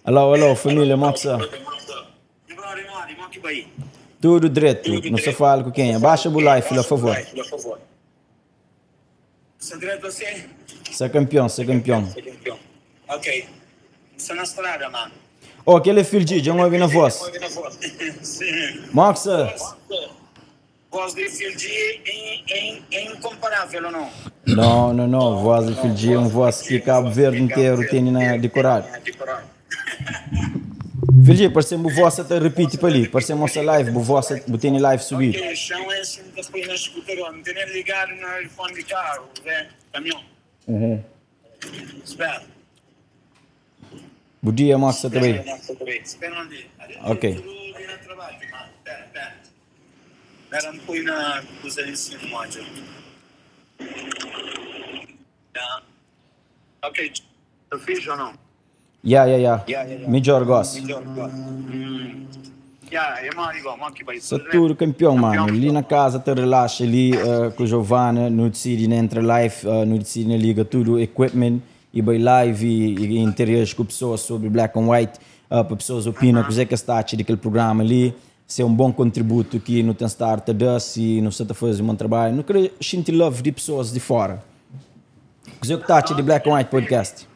Alô, alô, família Moxa. Tudo direto, não se fala com quem? Abaixa o live, por favor. Você é campeão, você é campeão. Ok. Você na estrada, mano. Oh, aquele é filho de já não ouvi na voz. Sim. Moxa. Voz de filho de é incomparável ou não? Não. Voz de filho de é uma voz que Cabo Verde inteiro tem na decorar. Filho de, parece que a voz até repite para ali. Parece que a nossa live, a voz tem live subir. Ok, chão é assim que as coisas escutam. Não tem nem ligado no telefone de carro, né? Caminhão. Espera. Bom dia, Moxa, também. Espera onde? Ok. Espera, não põe na coisa em cima, mano. Ok. Tu fiz ou não? Yeah. Melhor gosto. É mais igual, mano, que vai Você é tudo campeão, mano. Ali na casa te relaxa, ali com o Giovanna, no decide entre live, no decide na liga, tudo equipment, e vai live e interage com pessoas sobre black and white, para pessoas opinam o que é que está daquele programa ali. Se é um bom contributo que não tem start a dar, se não está a fazer um bom trabalho. Não quero sentir love de pessoas de fora. O que é que está de Black and White Podcast?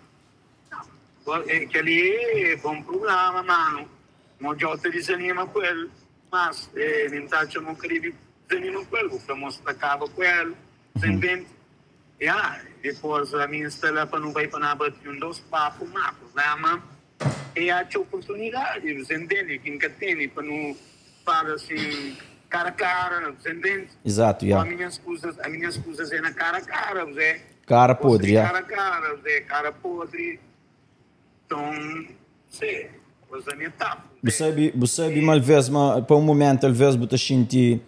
Aquele é bom programa, mano. Não já te desanima com ele, mas não não queria desanima com ele, porque mostra acaba com ele, entende? Depois a minha telefone não vai para nada de dois papos, mas programa é a oportunidade, você entende? Quem que tem para não falar assim cara a cara, você entende? Exato, A minha escusa é na cara a cara, você. Cara podre, Cara a cara, você, cara podre. Então, sim. Você uma vez, para um momento, às vezes, você sente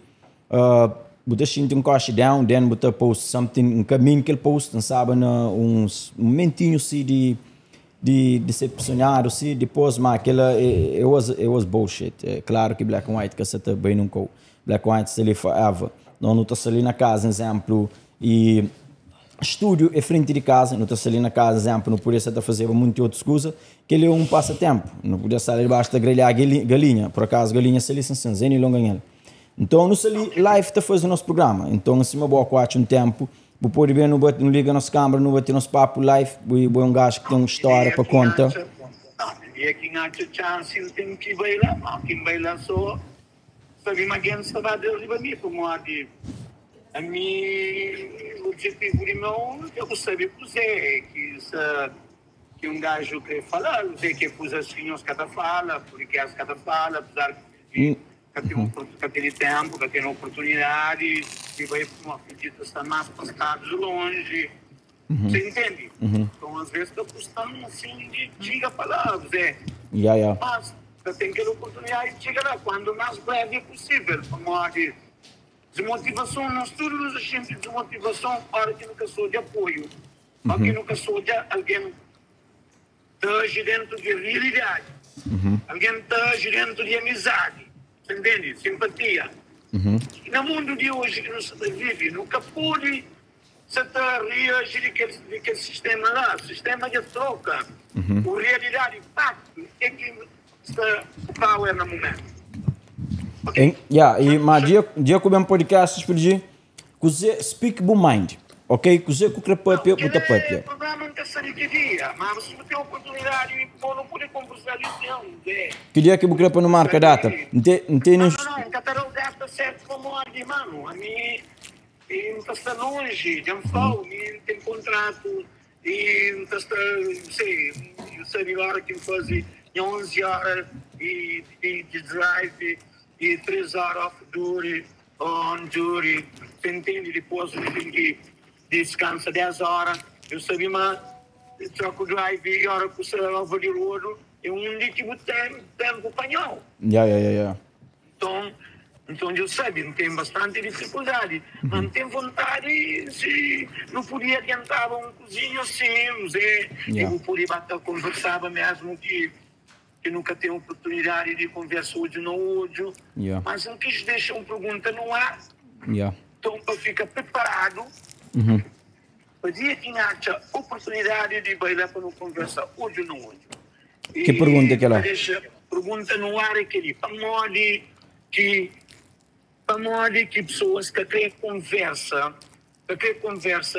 cost down, then você post something, um caminho que ele post, não sabe, uns momentinhos assim de decepcionado, assim, depois, mas aquela, it was bullshit. É claro que Black and White, que você também não co. Black and White, se ele forever. Não está ali na casa, exemplo, e estúdio é frente de casa, não está ali na casa, exemplo, não podia estar a fazer muitas outras coisas, que ele é um passatempo, não podia estar ali debaixo da grelhar galinha, por acaso galinha se ali sem cinzeno e longa ele. Então, não sei ali, live está fazendo o nosso programa, então, assim, uma boa quatro um tempo, vou pôr bem, não liga a nossa câmera, não bater nosso papo live, vou um gajo que tem uma história para conta. E aqui não há chance, tem que bailar, quem baila só, sabe, mas quem sabe a Deus e para mim, como a de... A minha objetivo de meu, eu gostaria de dizer que um gajo que fala, dizer que pus as linhas que cada fala, porque as cada fala, apesar de que tem tempo, que tem oportunidade, e vai para uma acredita estar mais passados longe. Você entende? Então, às vezes, estou custando assim de diga palavras, mas eu tenho que ter oportunidade de chegar lá quando mais breve possível, como a de desmotivação, nós todos a gente desmotivação para que nunca sou de apoio, para que nunca sou de alguém que age dentro de realidade, alguém que age dentro de amizade, entende? Simpatia. E no mundo de hoje que nós vive, nunca pode se reagir daquele sistema lá, sistema de troca, a realidade, impacto, é que está o power no momento. Okay. E mas dia que eu podcast por dia, você speak bo mind, ok? Você que o papel, puta papel. O programa não está que dia, mas se você tem oportunidade, não pode conversar isso, que dia que o crepa não marca data? Não, Catarão data certo como a de mano, a mim não está longe, não falo, tem contrato e não está, sei, eu sei agora que fazer 11 horas de drive. E 3 horas off duty, on duty, você entende? Depois eu tenho que descansar 10 horas. Eu sabia, mas eu troco drive e hora que você leva de rodo, é um líquido tempo espanhol. Então eu sei, tem bastante dificuldade, mas tem vontade, se não podia adiantar um cozinho assim, eu podia conversar mesmo que nunca tem oportunidade de conversar hoje no ódio, mas não quis deixar uma pergunta no ar, então para ficar preparado, para dia que acha oportunidade de bailar para não conversar hoje no ódio. Que pergunta que ela? Pergunta no ar é que para modo que pessoas que querem conversa,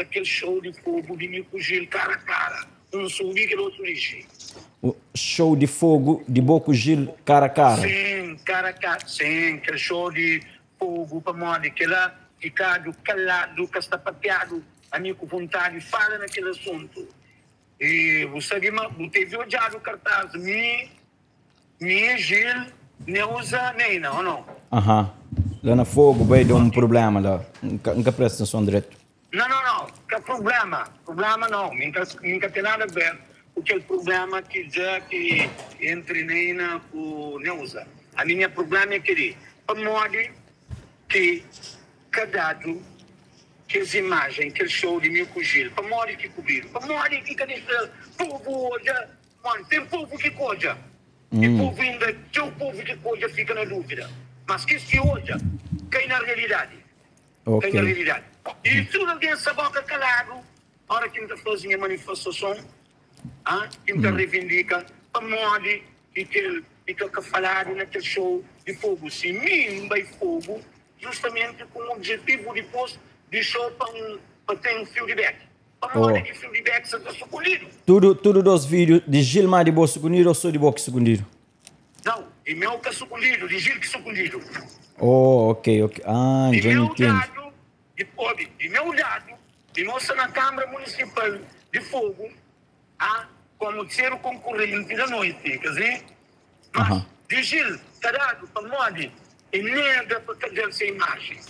aquele show de fogo de Nico Gil cara a cara, um sorriso que outro dirige. O show de fogo de Boco Gil cara a cara. Sim, cara a cara, sim, aquele show de fogo para modo que lá ficado calado, que está pateado, a minha vontade fala naquele assunto. E você teve olhado o cartaz, me Gil, Neuza, Neina, ou não? Aham. Lá na fogo vai dar problema lá. Nunca presta atenção direito. Não. Que problema? Problema não. Nunca tem nada a ver com aquele problema que já que entre Neina e Neuza. A minha problema é que para modo que cadado que as imagens, aquele show de Nico Gil, para modo que cobriram, para modo que cadê povo hoje, mano, tem povo que coja. E o povo ainda, tem um povo que coja fica na dúvida. Mas que se hoje, cai na realidade. Ok. Cai na realidade. E se alguém essa boca calado, a hora que ainda fazem a manifestação, que ainda reivindica, para modo que falado naquele show de fogo. Se mim vai fogo, justamente com o objetivo depois de show para ter um feedback. Para modo que o feedback seja sucumbido. Tudo dos vídeos de Gilmar de Boa Sucundido ou só de Boa Sucundido? Não, de meu que sucumbido, de Gil que sucumbido. Oh, ok. Ah, De já meu entendo. lado, de meu lado, de moça na Câmara Municipal de Fogo, como ser o concorrente da noite, quer dizer? Mas de Gil, tarado, para modo, e nega para cadê essa imagem.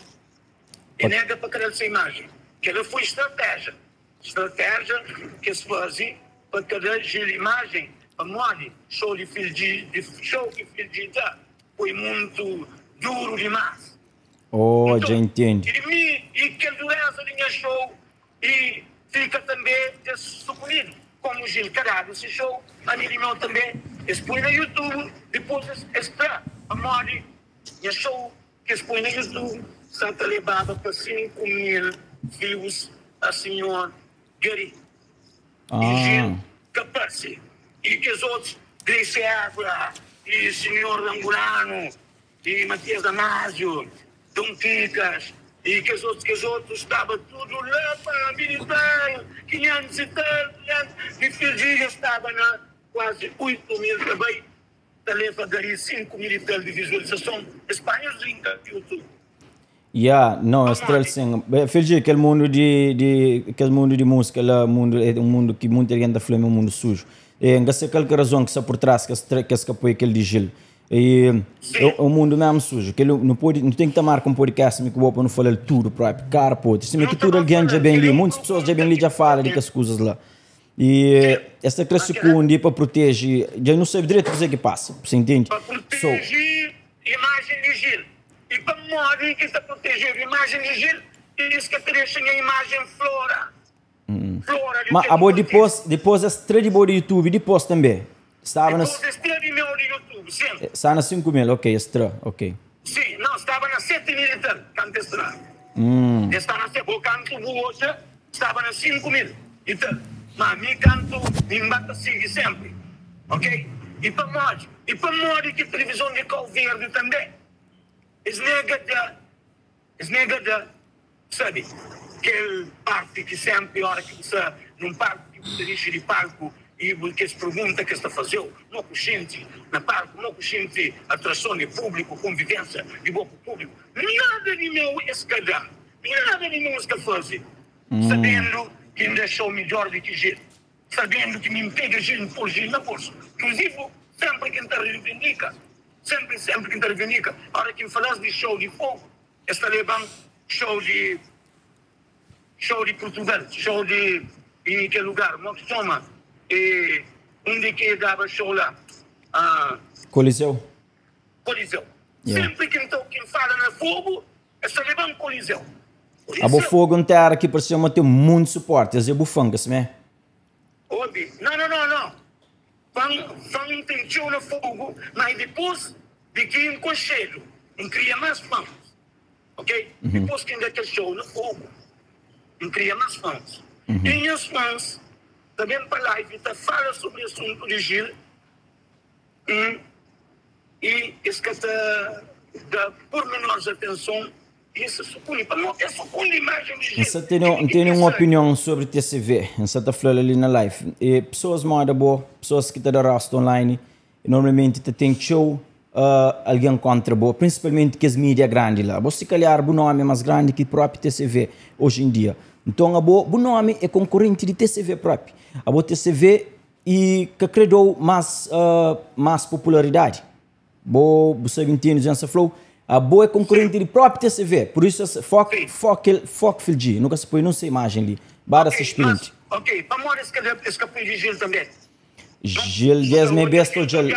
E nega para cadê essa imagem. Que ela foi estratégia. Estratégia que se fazia para cadê Gil imagem. A moda, show que fiz de foi muito duro demais. Oh, então, já entendo. E que a dureza do show e fica também sucumbido. Como o Gil Carado, esse show, a mim também, expõe no YouTube, depois extra. A moda, e show que expõe no YouTube, Santa levava para 5.000 views a senhor Gary. E Gil capaz. E que os outros, Grace Évora, e senhor Angolano, e Matias Damasio, Dom Ticas, e que os outros, estava tudo lá para militar, 500 e tal, e Firgília estava na quase 8.000 também, tarefa daria 5.000 e tal de visualização, espanhóis linda, YouTube. Não, Estrela sim. Firgília, aquele mundo de música, é um mundo que muita gente fala é um mundo sujo. Não sei qual razão que está por trás que se apoia aquele de Gil. É um mundo mesmo sujo. Que não tem que tomar com um podcast que o não fala tudo próprio. Cara, pô, se que tudo alguém já bem ali, muitas pessoas já bem ali já falam de que as coisas lá. E essa classe segunda para proteger, já não sabe direito o que passa, você entende? Para proteger a imagem de Gil. E para morrer que está protegendo a imagem de Gil, eles que crescem a imagem Flora. Mas depois estreia de boa do YouTube, depois também. Depois estreia de meu do YouTube, sim. Está na 5.000, ok, estreia, ok. Sim, não, estava na 7.000 e tal, canto estreia. Está na 7.000, o canto hoje estava na 5.000 e tal. Mas me canto, me bata sigue sempre, ok? E para morrer que televisão de Cal Verde também. Es negada, sabe? Aquele parte que sempre, a hora que você não parte, que você deixa de palco e que se pergunta que está fazendo, não consciente na palco, não consciente atração de público, convivência de bom público. Nada de meu escadar, nada de meu escafazer. Sabendo que ainda deixou melhor do que Gil, sabendo que me pega Gil por Gil na bolsa. Inclusive, sempre que está reivindica. Sempre que intervenica. A hora que falas de show de fogo, está levando show de Portugal, show de em que lugar, Moctoma, e onde que dava show lá? Coliseu. Yeah. Sempre que quem fala na fogo, está levando Coliseu. A bo fogo não tem aqui para cima tem muito suporte, é bufanga, se me? Não. Fã intenção no fogo, mas depois de que em conselho, não cria mais fãs, ok? Depois que ainda que show no fogo, não cria mais fãs. E os fãs, também para a live, fala sobre o assunto de Gil, esse que da pormenores atenção, isso supõe para nós, é supõe imagem de gente. Você tem uma opinião sobre TCV? Você está falando ali na live. E pessoas moda boa, pessoas que estão da rasta online, normalmente tem show, alguém contra boa, principalmente que as mídias grandes lá. Você calhar o nome mais grande que o próprio TCV hoje em dia. Então, o nome é concorrente de TCV próprio. A TCV e que criou mais popularidade. Você entende, já se falou. A boa é concorrente do próprio TCV, por isso foco filgi, nunca se põe nessa imagem ali, para se sprint. Ok, para morrer esse que põe de Gil também. Gil, yes, me besto Gil.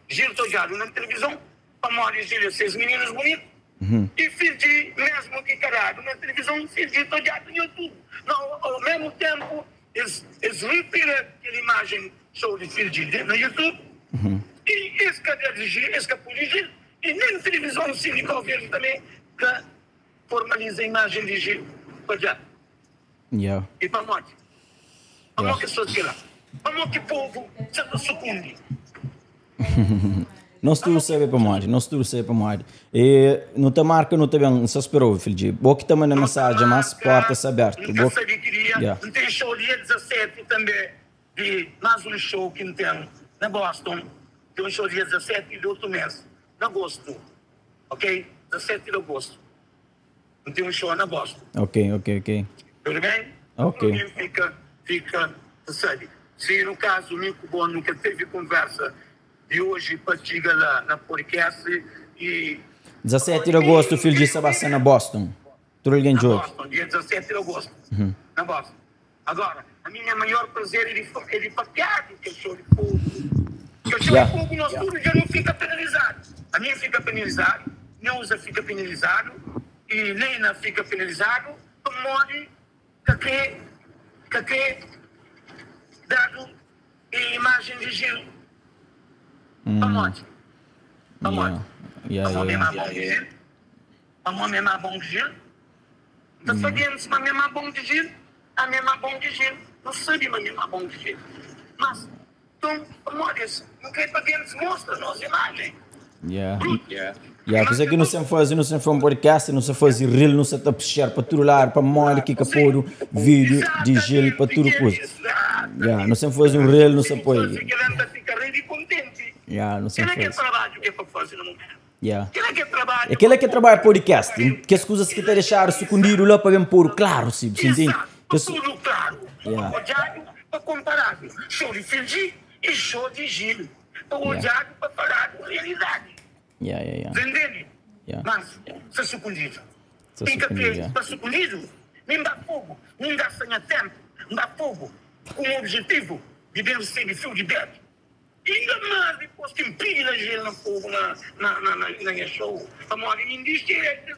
Gil Tojado na televisão, para morrer Gil, esses meninos bonitos, e filgi mesmo que caralho, na televisão, filgi Tojado no YouTube. Não, ao mesmo tempo, eles retiram aquela imagem show de filgi no YouTube. E esse cadê de Gil, esse que põe de Gil, e nem na televisão cívica verde também, que formaliza a imagem de Gil Tojado. E para morte. Para morte social. Para morte povo, sempre sucumbe. Nós tudo sabemos para morte, E não te marca, não te bem, não se esperou, filho. Boa que também na mensagem, mas portas abertas. Não sabia que queria. Não tem show dia 17 também, de mais um show que tem na Boston. Tem um show dia 17 de outro mês, de agosto. Ok? 17 de agosto. Não tem um show na Boston. Ok. Tudo bem? Ok. Fica, sabe? Se no caso o Nico Bom nunca teve conversa de hoje para chegar lá na podcast e... 17 de agosto, filho de Sebastião na Boston. Tudo alguém jogo. Boston, dia 17 de agosto. Na Boston. Agora, a minha maior prazer é de papear que eu show de fogo. Porque o show de fogo no estúdio já não fica penalizado. A minha fica penalizado, Neuza fica penalizado e Lena fica penalizado, por modo que dado a imagem de Gil. A morte. A morte. A morte é mais bom de Gil. A morte é mais bom de Gil. Não sabemos se a mesma bom de Gil. A mesma bom de Gil. Não sabemos a mesma bom de Gil. Mas, então, a morte não quer para ver se mostra nas imagens. Coisa que não se faz um podcast, não se faz reel, não se está puxar para tudo lá, para molhar que pôr vídeo de Gil para tudo coisa. Não se faz um reel, não se põe. Não se faz. Que trabalho que é para fazer no mundo? Aquele que trabalha podcast, que as coisas que te deixaram escondido lá para pôr claro, se entende? Tudo claro. Para comparar show de Fiji e show de Gil. Para olhar para falar com realidade. Entende? Mas, se é sucundido. Fica preso, está sucundido. Nem dá fogo, nem dá sem tempo, não dá fogo. Com o objetivo de vencer de fio de bebê. E ainda mais depois que empilha Gil no fogo na show. A moda me diz que é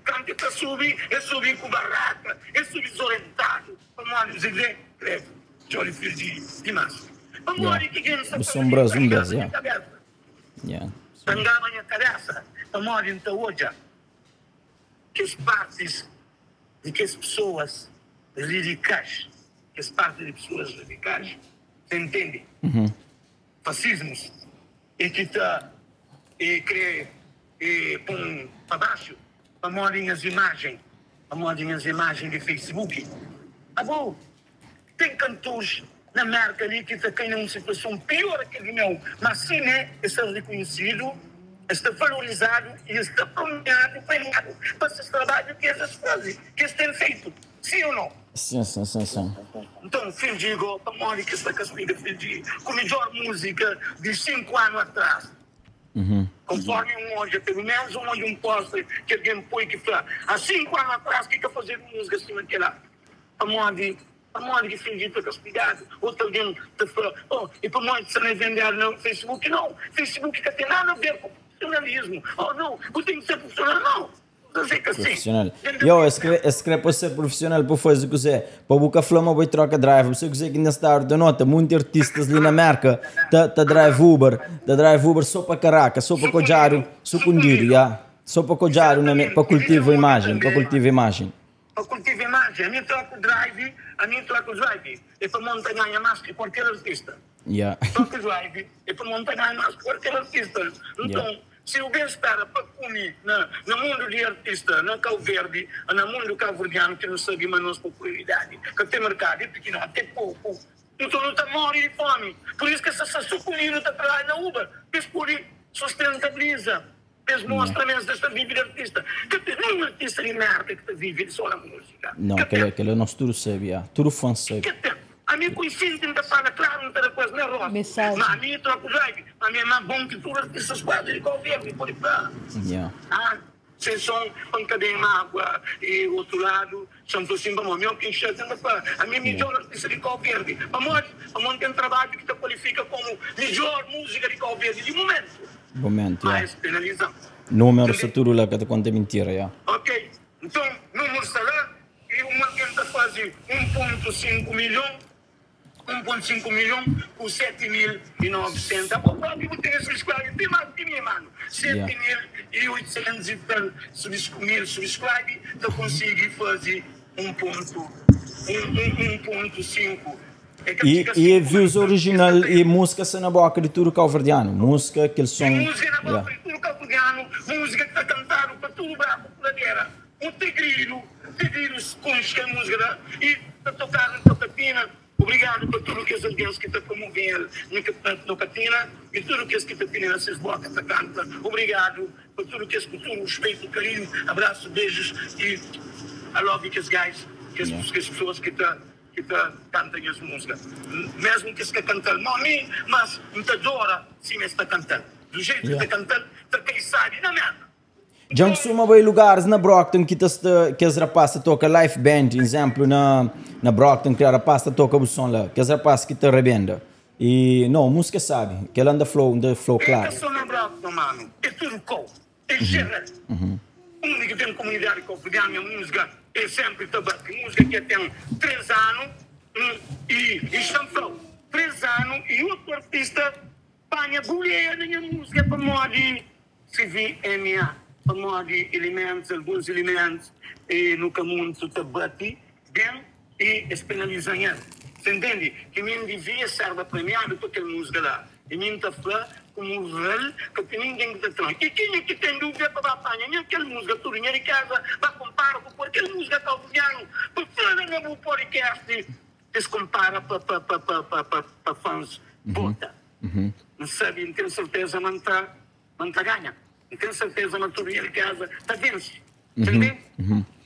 quando está subir, é subir com barraca, é subir desorientado. A moda dizer, show de fio de massa. A moda que quer saber. Sombras umbras, Tangava minha cabeça, a moda então hoje, que as partes de que as pessoas radicais, que as partes de pessoas radicais, você entende? Fascismos, e que está, e crê, e põe para baixo, a moda as imagens de Facebook. Bom, tem cantores na América ali que está caindo numa situação pior que o meu, mas sim, está reconhecido, está valorizado e está premiado para esse trabalho que eles fazem, que eles têm feito. Sim ou não? Sim. Então, filho de igual, para morrer que está caspiga, filho de com a melhor música de 5 anos atrás. Conforme hoje, pelo menos um post que alguém põe que fala, há 5 anos atrás, que fazer música assim naquela. Para morrer que fingiu está castigado. Outro alguém te fala, e para morrer se não vender no Facebook, não. Facebook não tem nada a ver com profissionalismo. Não, eu tenho que ser profissional, não. Profissional. Escreve para ser profissional para fazer o que você para buscar flama para trocar drive. Você que ainda está da nota, muitos artistas ali na América tá drive Uber só para Caracas, só para Cojaro, sucundido, só para Cojaro para cultivar a imagem, Para cultivar a imagem, a mim troco drive, e para montanha mais que qualquer artista. Yeah. Só que live é para montar mais qualquer artista. Então, se eu estar para comigo no mundo de artista, na Cabo Verde, no mundo cabo-verdiano, que não sabe mais nossa popularidade, que tem mercado, é pequeno, até pouco. Então não está morrendo de fome. Por isso que essa comida está para na Uber. Isso por sustentabiliza. Eles mostram mesmo desta vida de artista. Que tem um artista de merda que está vivendo só na música. Não, aquele nós tudo sabe, tudo fã sabe. A minha consciência ainda fala claro, não tem coisa na roça. Mensagem. Mas a minha troca de live. A minha é mais bom que tudo artistas quase de governo. Por isso. Vocês são um cadeia água e outro lado, são assim, vamos, meu que enxerga para a minha melhor artista de Cabo Verde. Vamos ter um trabalho que te qualifica como melhor música de Cabo Verde de momento. Mas penalizando. Número se tudo lá que te conta mentira, Ok, então, número está lá, e uma que está quase 1,5 milhão. 1,5 milhão por 7.900. A própria tem esses quase, tem mais de mim, mano. 7.800 e tal subscribe, eu consigo fazer 1,5. E views original e música se na boca de tudo calverdiano. Música que eles são. Música na boca de tudo calverdiano, música que está cantado para tudo bravo, para guerra. Tegrilho com a música e está tocando em Tocatina. Obrigado por tudo que as alguém que está promovendo no Catina e tudo que está pedindo essas bocas da canta. Obrigado por tudo que escutou, respeito, carinho, abraço, beijos e I love you guys, que as pessoas que cantam as músicas. Mesmo que está cantando, não a mim, mas me adora se me está cantando. Do jeito que está cantando, está pensando na merda. Já que suma bem lugares na Brockton que as rapazes toca live band, exemplo na Brockton que a rapaz toca o som lá, que as rapazes que te rebenda. E não, música sabe, que ela anda flow claro. É só na Brockton, mano, é tudo cool, é geral. Única tem comunidade que ganha música, é sempre tabaco, música que tem 3 anos e estão flow. 3 anos e outro artista panha boleia na minha música para modo CVMA. Para de elementos, alguns elementos, e no caminho tu te bate bem e penaliza ele. Você entende? Que mim devia ser premiado por aquela música lá. E mim está falando como velho, que ninguém está falando. E quem é que tem dúvida para apanhar? Nem aquela música toda em casa, vai comparar com aquela música calviano. Por falar no podcast, eles comparam para fãs. Bota. Não sabe, não tenho certeza, não está ganha. Não tenho certeza na tua casa, está vence. Entendeu?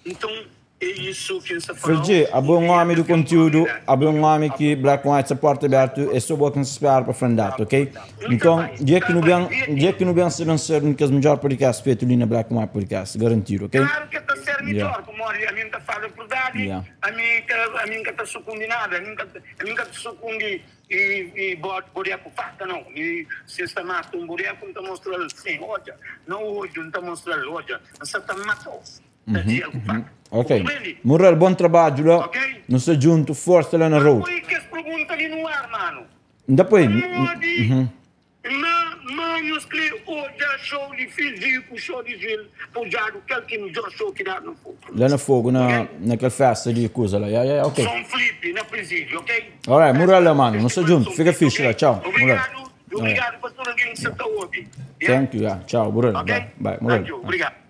Então, é isso que você falou. Ferdi, há um homem do conteúdo, há um homem que Black White se porta aberto, é só boa que se espera para frente, ok? Então, dia que não bem se vencer no que as melhores podcasts feito ali na Black White Podcast, garantido, ok? Claro que está ser melhor, como a mim está falando a verdade, a mim está sucundi nada, a mim está sucundi e bota boneco faca não, e se está matando um boneco, não está mostrando sim, olha, não hoje, não está mostrando, olha, você está matando. Ok, Murrell, bom trabalho lá, não se junto, força lá na rua. Depois que as perguntas ali no ar, mano. Depois. Manhos que hoje show de físico, show de Gil, pujado, qualquer melhor show que dá no fogo. Lá no fogo, naquela festa de coisa lá, ok. Só um flip na presídio, ok? Alright, Murrell, mano, não se junto, fica fixe lá, tchau. Obrigado por tudo que você está ouvindo. Thank you, tchau, Murrell, bye, Murrell. Obrigado.